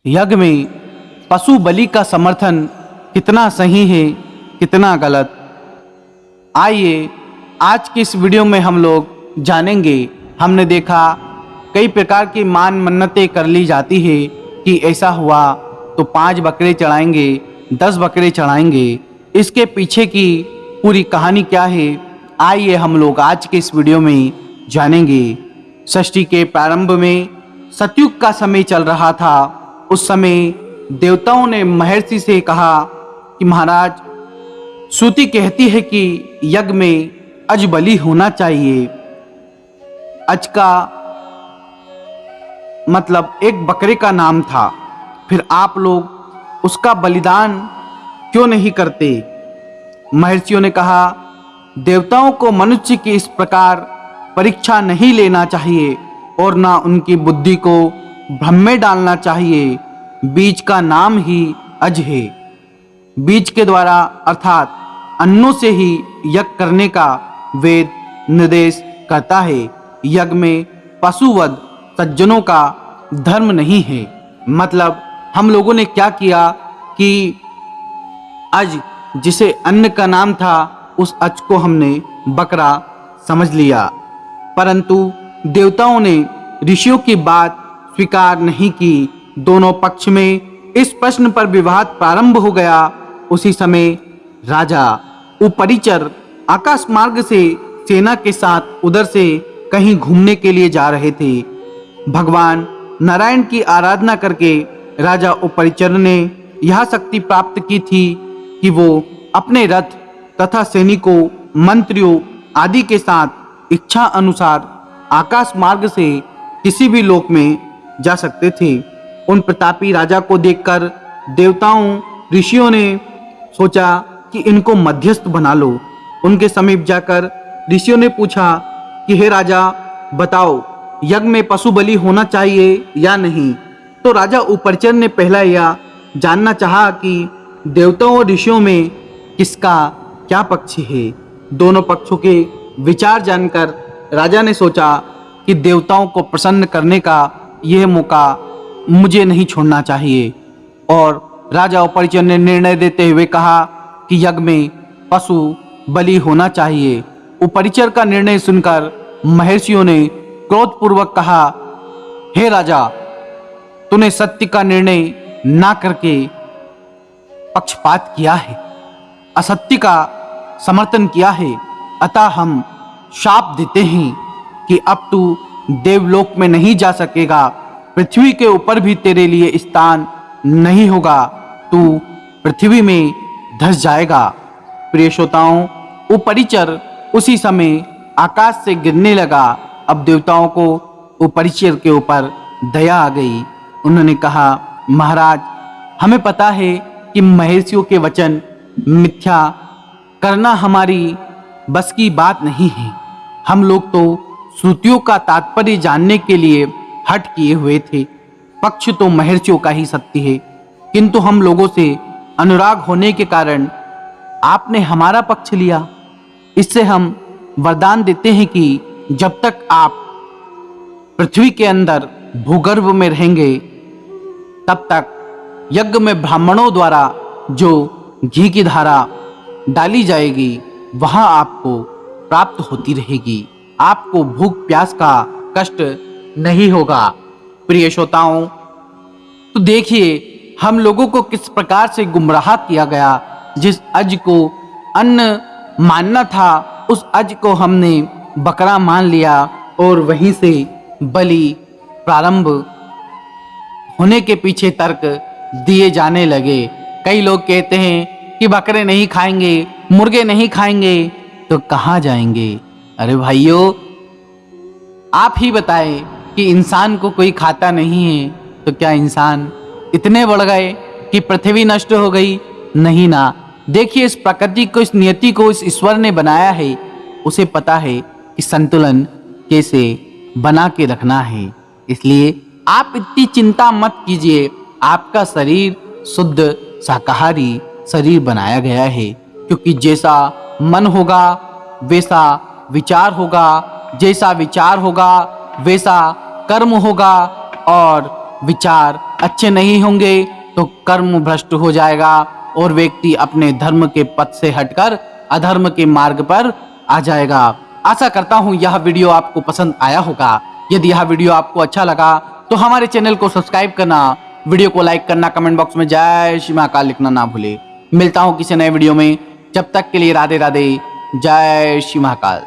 यज्ञ में पशु बलि का समर्थन कितना सही है, कितना गलत। आइए आज की इस वीडियो में हम लोग जानेंगे। हमने देखा कई प्रकार की मान मन्नतें कर ली जाती है कि ऐसा हुआ तो 5 बकरे चढ़ाएंगे, 10 बकरे चढ़ाएंगे। इसके पीछे की पूरी कहानी क्या है, आइए हम लोग आज के इस वीडियो में जानेंगे। सृष्टि के प्रारंभ में सतयुग का समय चल रहा था। उस समय देवताओं ने महर्षि से कहा कि महाराज, श्रुति कहती है कि यज्ञ में अज बलि होना चाहिए। अज का मतलब एक बकरे का नाम था। फिर आप लोग उसका बलिदान क्यों नहीं करते? महर्षियों ने कहा, देवताओं को मनुष्य की इस प्रकार परीक्षा नहीं लेना चाहिए और ना उनकी बुद्धि को भ्रम में डालना चाहिए। बीज का नाम ही अज है। बीज के द्वारा अर्थात अन्नों से ही यज्ञ करने का वेद निर्देश करता है। यज्ञ में पशुवध सज्जनों का धर्म नहीं है। मतलब हम लोगों ने क्या किया कि अज जिसे अन्न का नाम था, उस अज को हमने बकरा समझ लिया। परंतु देवताओं ने ऋषियों की बात स्वीकार नहीं की। दोनों पक्ष में इस प्रश्न पर विवाद प्रारंभ हो गया। उसी समय राजा उपरिचर आकाश मार्ग से सेना के साथ उधर से कहीं घूमने के लिए जा रहे थे। भगवान नारायण की आराधना करके राजा उपरिचर ने यह शक्ति प्राप्त की थी कि वो अपने रथ तथा सैनिकों, मंत्रियों आदि के साथ इच्छा अनुसार आकाश मार्ग से किसी भी लोक में जा सकते थे। उन प्रतापी राजा को देखकर देवताओं, ऋषियों ने सोचा कि इनको मध्यस्थ बना लो। उनके समीप जाकर ऋषियों ने पूछा कि हे राजा, बताओ यज्ञ में पशु बलि होना चाहिए या नहीं? तो राजा उपरिचर ने पहला यह जानना चाहा कि देवताओं और ऋषियों में किसका क्या पक्ष है। दोनों पक्षों के विचार जानकर राजा ने सोचा कि देवताओं को प्रसन्न करने का यह मौका मुझे नहीं छोड़ना चाहिए। और राजा उपरिचर ने निर्णय देते हुए कहा कि यज्ञ में पशु बलि होना चाहिए। उपरिचर का निर्णय सुनकर महर्षियों ने क्रोधपूर्वक कहा, हे राजा, तूने सत्य का निर्णय ना करके पक्षपात किया है, असत्य का समर्थन किया है। अतः हम शाप देते हैं कि अब तू देवलोक में नहीं जा सकेगा। पृथ्वी के ऊपर भी तेरे लिए स्थान नहीं होगा। तू पृथ्वी में धंस जाएगा। प्रिय श्रोताओं, उपरिचर उसी समय आकाश से गिरने लगा। अब देवताओं को उपरिचर के ऊपर दया आ गई। उन्होंने कहा, महाराज, हमें पता है कि महर्षियों के वचन मिथ्या करना हमारी बस की बात नहीं है। हम लोग तो श्रुतियों का तात्पर्य जानने के लिए हट किए हुए थे। पक्ष तो महर्षियों का ही सत्य है, किंतु हम लोगों से अनुराग होने के कारण आपने हमारा पक्ष लिया। इससे हम वरदान देते हैं कि जब तक आप पृथ्वी के अंदर भूगर्भ में रहेंगे, तब तक यज्ञ में ब्राह्मणों द्वारा जो घी की धारा डाली जाएगी, वहां आपको प्राप्त होती रहेगी। आपको भूख प्यास का कष्ट नहीं होगा। प्रिय श्रोताओं, तो देखिए हम लोगों को किस प्रकार से गुमराह किया गया। जिस अज को अन्न मानना था, उस अज को हमने बकरा मान लिया और वहीं से बलि प्रारंभ होने के पीछे तर्क दिए जाने लगे। कई लोग कहते हैं कि बकरे नहीं खाएंगे, मुर्गे नहीं खाएंगे, तो कहाँ जाएंगे? अरे भाइयों, आप ही बताएं कि इंसान को कोई खाता नहीं है, तो क्या इंसान इतने बढ़ गए कि पृथ्वी नष्ट हो गई? नहीं ना। देखिए, इस प्रकृति को, इस नियति को इस ईश्वर ने बनाया है। उसे पता है कि संतुलन कैसे बना के रखना है। इसलिए आप इतनी चिंता मत कीजिए। आपका शरीर शुद्ध शाकाहारी शरीर बनाया गया है, क्योंकि जैसा मन होगा वैसा विचार होगा, जैसा विचार होगा वैसा कर्म होगा, और विचार अच्छे नहीं होंगे तो कर्म भ्रष्ट हो जाएगा और व्यक्ति अपने धर्म के पथ से हटकर अधर्म के मार्ग पर आ जाएगा। आशा करता हूं यह वीडियो आपको पसंद आया होगा। यदि यह वीडियो आपको अच्छा लगा तो हमारे चैनल को सब्सक्राइब करना, वीडियो को लाइक करना, कमेंट बॉक्स में जय श्री महाकाल लिखना ना भूले। मिलता हूं किसी नए वीडियो में, जब तक के लिए राधे राधे, जय श्री महाकाल।